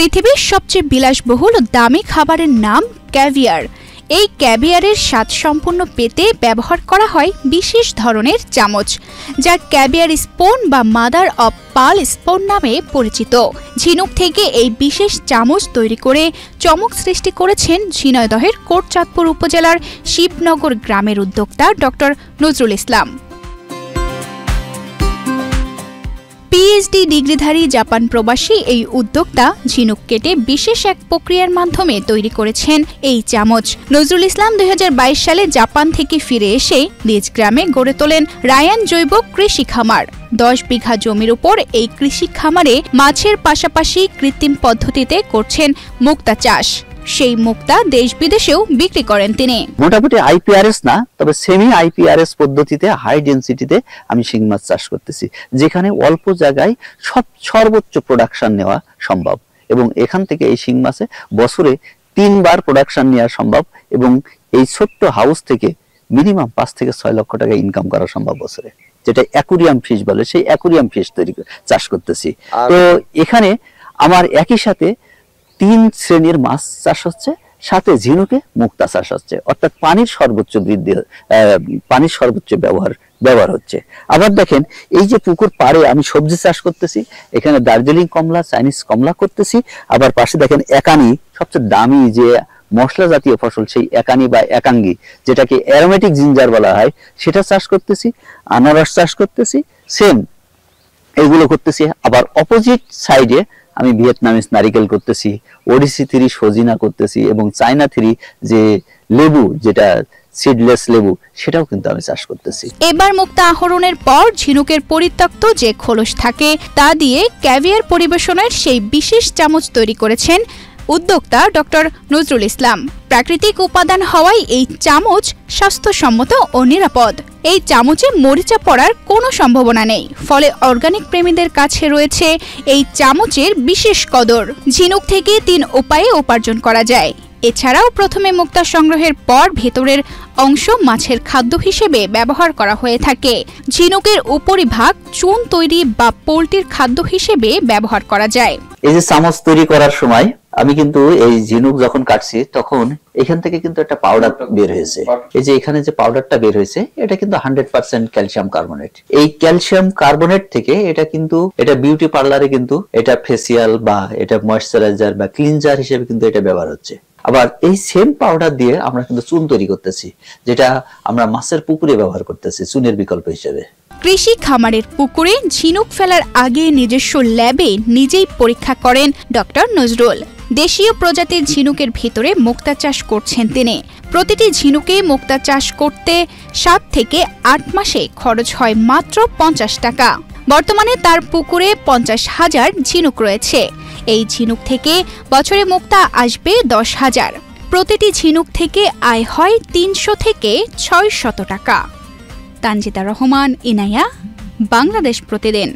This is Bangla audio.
পৃথিবীর সবচেয়ে বিলাসবহুল ও দামি খাবারের নাম ক্যাভিয়ার। এই ক্যাভিয়ারের স্বাদ সম্পূর্ণ পেতে ব্যবহার করা হয় বিশেষ ধরনের চামচ, যা ক্যাভিয়ার স্পুন বা মাদার অব পার্ল স্পুন নামে পরিচিত। ঝিনুক থেকে এই বিশেষ চামচ তৈরি করে চমক সৃষ্টি করেছেন ঝিনাইদহের কোটচাঁদপুর উপজেলার শিবনগর গ্রামের উদ্যোক্তা doctor Nazrul Islam. PhD ডিগ্রিধারী Japan প্রবাসী এই উদ্যোক্তা ঝিনুক কেটে বিশেষ এক প্রক্রিয়ার মাধ্যমে তৈরি করেছেন এই চামচ। নজরুল ইসলাম 2022 সালে জাপান থেকে ফিরে এসে নিজ গ্রামে গড়ে তোলেন রায়ান জৈব কৃষি খামার। 10 বিঘা জমির উপর এই কৃষি খামারে মাছের পাশাপাশি কৃত্রিম পদ্ধতিতে করছেন মুক্তা চাষ। সেই মুক্তা দেশ বিদেশেও বিক্রি করেন তিনি। মোটামুটি আইপিআরএস না, তবে সেমি আইপিআরএস পদ্ধতিতে হাই ডেনসিটিতে আমি শিং মাছ চাষ করতেছি, যেখানে অল্প জায়গায় সর্বোচ্চ প্রোডাকশন নেওয়া সম্ভব এবং এখান থেকে এই শিং মাছে বছরে 3 বার প্রোডাকশন নেওয়া সম্ভব এবং এই ছোট্ট হাউস থেকে মিনিমাম 5 থেকে 6 লক্ষ টাকা ইনকাম করা সম্ভব বছরে, যেটা অ্যাকুরিয়াম ফিশ বলে। সেই অ্যাকুরিয়াম ফিশ চাষ করতেছি। তো এখানে আমার একই সাথে 3 শ্রেণীর মাছ চাষ হচ্ছে, সাথে ঝিনুকে মুক্তা চাষ হচ্ছে, অর্থাৎ পানির সর্বোচ্চ বৃদ্ধি, পানির সর্বোচ্চ ব্যবহার হচ্ছে। আবার দেখেন, এই যে পুকুর পাড়ে আমি সবজি চাষ করতেছি, এখানে দার্জিলিং কমলা, চাইনিজ কমলা করতেছি। আবার পাশে দেখেন একানি, সবচেয়ে দামি যে মশলা জাতীয় ফসল, সেই একানি বা একাঙ্গি, যেটাকে অ্যারোমেটিক জিঞ্জার বলা হয়, সেটা চাষ করতেছি। আনারস চাষ করতেছি, সেম এগুলো করতেছি। আবার অপোজিট সাইডে আমি ভিয়েতনামিজ নারিকেল করতেছি, ওডিসি 3 সজিনা করতেছি এবং চায়না 3 যে লেবু, যেটা সিডলেস লেবু, সেটাও কিন্তু আমি চাষ করতেছি। এবার মুক্তা আহরণের পর ঝিনুকের পরিত্যক্ত যে খোলস থাকে তা দিয়ে ক্যাভিয়ার পরিবেশনের সেই বিশেষ চামচ তৈরি করেছেন উদ্যোক্তা ডক্টর নজরুল ইসলাম। প্রাকৃতিক উপাদান হওয়ায় এই চামচ স্বাস্থ্যসম্মত ও নিরাপদ। এই চামচে মরিচা পড়ার কোনো সম্ভাবনা নেই, ফলে অর্গানিক প্রেমীদের কাছে রয়েছে এই চামচের বিশেষ কদর। ঝিনুক থেকে 3 উপায়ে উপার্জন করা যায়। এছাড়াও প্রথমে মুক্তা সংগ্রহের পর ভেতরের অংশ মাছের খাদ্য হিসেবে ব্যবহার করা হয়ে থাকে। ঝিনুকের উপরিভাগ চুন তৈরি বা পোল্ট্রির খাদ্য হিসেবে ব্যবহার করা যায়। এই যে চামচ তৈরি করার সময় আমি কিন্তু এই ঝিনুক যখন কাটছি, তখন এখান থেকে কিন্তু একটা পাউডার বের হয়েছে। এই যে এখানে যে পাউডারটা বের হয়েছে, এটা কিন্তু 100% ক্যালসিয়াম কার্বনেট। এই ক্যালসিয়াম কার্বনেট থেকে এটা বিউটি পার্লারে কিন্তু এটা ফেসিয়াল বা এটা ময়েশ্চারাইজার বা ক্লিনজার হিসেবে কিন্তু এটা ব্যবহার হচ্ছে। আবার এই সেম পাউডার দিয়ে আমরা কিন্তু চুন তৈরি করতেছি, যেটা আমরা মাছের পুকুরে ব্যবহার করতেছি চুনের বিকল্প হিসেবে। কৃষি খামারের পুকুরে ঝিনুক ফেলার আগে নিজস্ব ল্যাবে নিজেই পরীক্ষা করেন ডক্টর নজরুল। দেশীয় প্রজাতির ঝিনুকের ভিতরে মুক্তা চাষ করছেন তিনি। প্রতিটি ঝিনুকে মুক্তা চাষ করতে 7 থেকে 8 মাসে খরচ হয় মাত্র 50 টাকা। বর্তমানে তার পুকুরে 50,000 ঝিনুক রয়েছে। এই ঝিনুক থেকে বছরে মুক্তা আসবে 10,000। প্রতিটি ঝিনুক থেকে আয় হয় 300 থেকে 600 টাকা। তানজিদা রহমান, ইনায়া, বাংলাদেশ প্রতিদিন।